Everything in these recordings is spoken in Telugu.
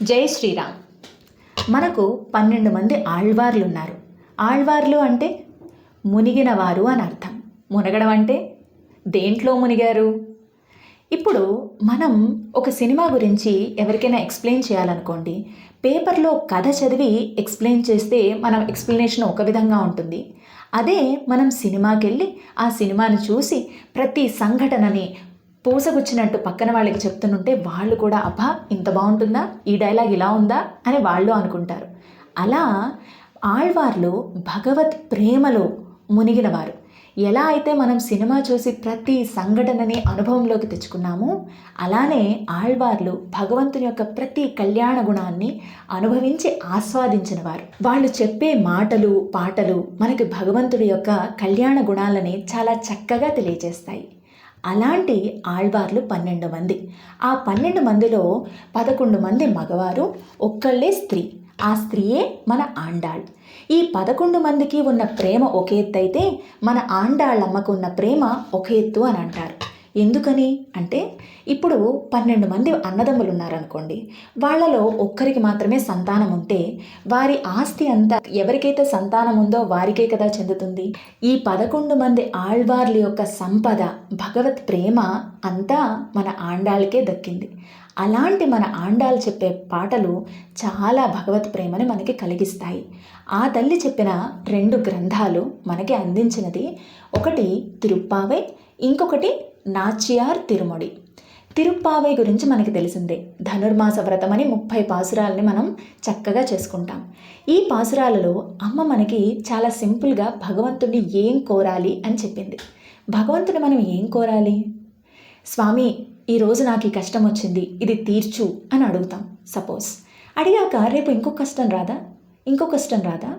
జై శ్రీరామ్. మనకు 12 మంది ఆళ్వార్లు ఉన్నారు. ఆళ్వార్లు అంటే మునిగిన వారు అని అర్థం. మునగడం అంటే దేంట్లో మునిగారు? ఇప్పుడు మనం ఒక సినిమా గురించి ఎవరికైనా ఎక్స్ప్లెయిన్ చేయాలనుకోండి, పేపర్లో కథ చదివి ఎక్స్ప్లెయిన్ చేస్తే మనం ఎక్స్ప్లెనేషన్ ఒక విధంగా ఉంటుంది. అదే మనం సినిమాకి వెళ్ళి ఆ సినిమాని చూసి ప్రతి సంఘటనని పూసగుచ్చినట్టు పక్కన వాళ్ళకి చెప్తుంటే వాళ్ళు కూడా అబ్బా ఇంత బాగుంటుందా, ఈ డైలాగ్ ఇలా ఉందా అని వాళ్ళు అనుకుంటారు. అలా ఆళ్వార్లు భగవత్ ప్రేమలో మునిగినవారు. ఎలా అయితే మనం సినిమా చూసి ప్రతి సంఘటనని అనుభవంలోకి తెచ్చుకున్నామో అలానే ఆళ్వార్లు భగవంతుని యొక్క ప్రతి కళ్యాణ గుణాన్ని అనుభవించి ఆస్వాదించిన వారు. వాళ్ళు చెప్పే మాటలు పాటలు మనకి భగవంతుడి యొక్క కళ్యాణ గుణాలని చాలా చక్కగా తెలియజేస్తాయి. అలాంటి ఆళ్వార్లు 12 మంది. ఆ 12 మందిలో 11 మంది మగవారు, ఒక్కళ్ళే స్త్రీ. ఆ స్త్రీయే మన ఆండాళ్. ఈ 11 మందికి ఉన్న ప్రేమ ఒక ఎత్తు అయితే మన ఆండాళ్ళమ్మకు ఉన్న ప్రేమ ఒక ఎత్తు అని అంటారు. ఎందుకని అంటే ఇప్పుడు 12 మంది అన్నదమ్ములు ఉన్నారనుకోండి, వాళ్ళలో ఒక్కరికి మాత్రమే సంతానం ఉంటే వారి ఆస్తి అంతా ఎవరికైతే సంతానం ఉందో వారికే కదా చెందుతుంది. ఈ 11 మంది ఆళ్వార్ల యొక్క సంపద, భగవత్ ప్రేమ అంతా మన ఆండాళ్ళకే దక్కింది. అలాంటి మన ఆండాలు చెప్పే పాటలు చాలా భగవత్ ప్రేమని మనకి కలిగిస్తాయి. ఆ తల్లి చెప్పిన 2 గ్రంథాలు మనకి అందించినది, ఒకటి తిరుప్పావై, ఇంకొకటి నాచియార్ తిరుమొడి. తిరుప్పావై గురించి మనకి తెలిసిందే. ధనుర్మాస వ్రతం అని 30 పాసురాలని మనం చక్కగా చేసుకుంటాం. ఈ పాసురాలలో అమ్మ మనకి చాలా సింపుల్గా భగవంతుడిని ఏం కోరాలి అని చెప్పింది. భగవంతుని మనం ఏం కోరాలి? స్వామి, ఈరోజు నాకు ఈ కష్టం వచ్చింది, ఇది తీర్చు అని అడుగుతాం. సపోజ్ అడిగాక రేపు ఇంకొక కష్టం రాదా, ఇంకో కష్టం రాదా?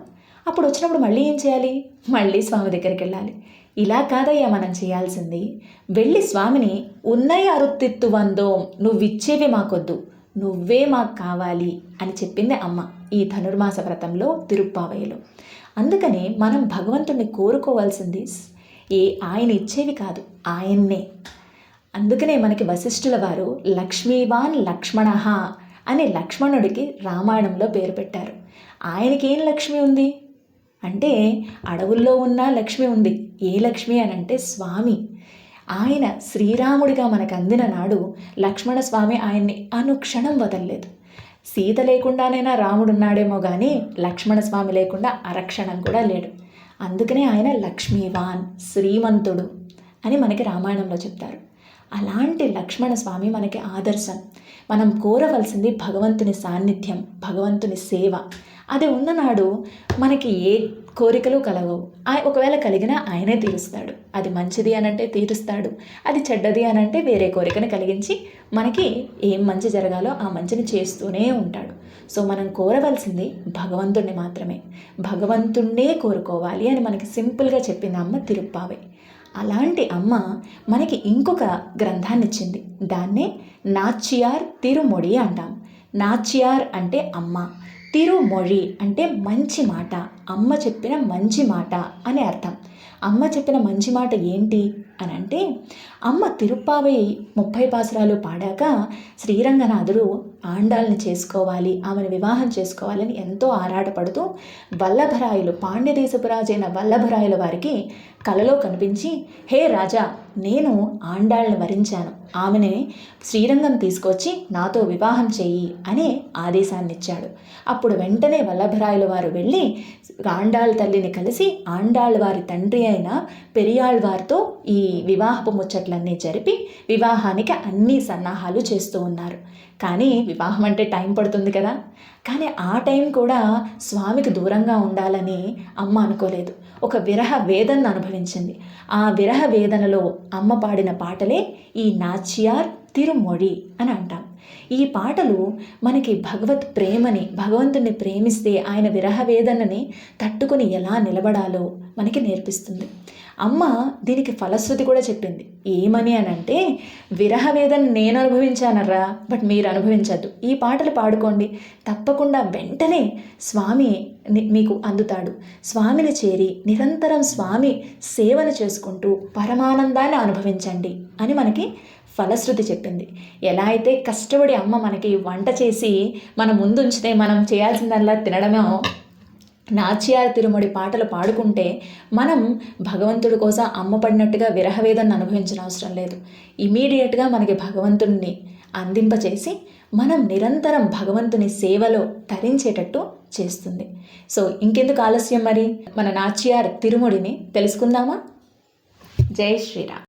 అప్పుడు వచ్చినప్పుడు మళ్ళీ ఏం చేయాలి? మళ్ళీ స్వామి దగ్గరికి వెళ్ళాలి. ఇలా కాదయ్యా మనం చేయాల్సింది. వెళ్ళి స్వామిని ఉన్నయ్య అరుత్తిత్తు వందోం, నువ్విచ్చేవి మాకొద్దు, నువ్వే మాకు కావాలి అని చెప్పింది అమ్మ ఈ ధనుర్మాస వ్రతంలో తిరుప్పావైలో. అందుకని మనం భగవంతుణ్ణి కోరుకోవాల్సింది ఆయన ఇచ్చేవి కాదు, ఆయన్నే. అందుకనే మనకి వశిష్ఠుల వారు లక్ష్మీవాన్ లక్ష్మణ అని లక్ష్మణుడికి రామాయణంలో పేరు పెట్టారు. ఆయనకి ఏం లక్ష్మి ఉంది అంటే అడవుల్లో ఉన్న లక్ష్మి ఉంది. ఏ లక్ష్మి అని అంటే స్వామి. ఆయన శ్రీరాముడిగా మనకు అందిన నాడు లక్ష్మణ స్వామి ఆయన్ని అనుక్షణం వదలలేదు. సీత లేకుండానైనా రాముడున్నాడేమో కానీ లక్ష్మణ స్వామి లేకుండా అరక్షణం కూడా లేడు. అందుకనే ఆయన లక్ష్మీవాన్, శ్రీమంతుడు అని మనకి రామాయణంలో చెప్తారు. అలాంటి లక్ష్మణ స్వామి మనకి ఆదర్శం. మనం కోరవలసింది భగవంతుని సాన్నిధ్యం, భగవంతుని సేవ. అది ఉన్ననాడు మనకి ఏ కోరికలు కలగవు. ఒకవేళ కలిగినా ఆయనే తీరుస్తాడు. అది మంచిది అనంటే తీరుస్తాడు, అది చెడ్డది అనంటే వేరే కోరికను కలిగించి మనకి ఏం మంచి జరగాలో ఆ మంచిని చేస్తూనే ఉంటాడు. సో మనం కోరవలసింది భగవంతుణ్ణి మాత్రమే, భగవంతుణ్ణే కోరుకోవాలి అని మనకి సింపుల్గా చెప్పింది అమ్మ తిరుప్పావై. అలాంటి అమ్మ మనకి ఇంకొక గ్రంథాన్ని ఇచ్చింది. దాన్నే నాచియార్ తిరుమొడి అంటాం. నాచియార్ అంటే అమ్మ, తిరుమొഴി అంటే మంచి మాట, అమ్మ చెప్పిన మంచి మాట అని అర్థం. అమ్మ చెప్పిన మంచి మాట ఏంటి అని అంటే, అమ్మ తిరుప్పావై 30 పాసురాలు పాడాక శ్రీరంగనాథుడు ఆండాల్ని చేసుకోవాలి, ఆమెను వివాహం చేసుకోవాలని ఎంతో ఆరాటపడుతూ వల్లభరాయలు, పాండ్యదేశపు రాజైన వల్లభరాయల వారికి కలలో కనిపించి, హే రాజా, నేను ఆండాళ్ళని వరించాను, ఆమెని శ్రీరంగం తీసుకొచ్చి నాతో వివాహం చెయ్యి అనే ఆదేశాన్ని ఇచ్చాడు. అప్పుడు వెంటనే వల్లభరాయల వారు వెళ్ళి ఆండాళ్ తల్లిని కలిసి ఆండాళ్ వారి తండ్రి అయిన పెరియాళ్వారితో ఈ వివాహపు ముచ్చట్లన్నీ జరిపి వివాహానికి అన్ని సన్నాహాలు చేస్తూ ఉన్నారు. కానీ వివాహం అంటే టైం పడుతుంది కదా. కానీ ఆ టైం కూడా స్వామికి దూరంగా ఉండాలని అమ్మ అనుకోలేదు. ఒక విరహ వేదనను అనుభవించింది. ఆ విరహ వేదనలో అమ్మ పాడిన పాటలే ఈ నాచియార్ తిరుమొడి అని అంటాం. ఈ పాటలు మనకి భగవత్ ప్రేమని, భగవంతుని ప్రేమిస్తే ఆయన విరహ వేదనని తట్టుకుని ఎలా నిలబడాలో మనకి నేర్పిస్తుంది. అమ్మ దీనికి ఫలశ్రుతి కూడా చెప్పింది. ఏమని అనంటే, విరహ వేదన నేను అనుభవించానరా, బట్ మీరు అనుభవించద్దు, ఈ పాటలు పాడుకోండి, తప్పకుండా వెంటనే స్వామి మీకు అందుతాడు. స్వామిని చేరి నిరంతరం స్వామి సేవను చేసుకుంటూ పరమానందాన్ని అనుభవించండి అని మనకి ఫలశ్రుతి చెప్పింది. ఎలా అయితే కష్టపడి అమ్మ మనకి వంట చేసి మన ముందుంచితే మనం చేయాల్సిందల్లా తినడమో, నాచ్యార్ తిరుమడి పాటలు పాడుకుంటే మనం భగవంతుడి కోసం అమ్మ పడినట్టుగా విరహవేదన అనుభవించిన అవసరం లేదు. ఇమీడియట్గా మనకి భగవంతుడిని అందింపచేసి మనం నిరంతరం భగవంతుని సేవలో తరించేటట్టు చేస్తుంది. సో ఇంకెందుకు ఆలస్యం, మరి మన నాచ్యార్ తిరుముడిని తెలుసుకుందామా? జై శ్రీరామ్.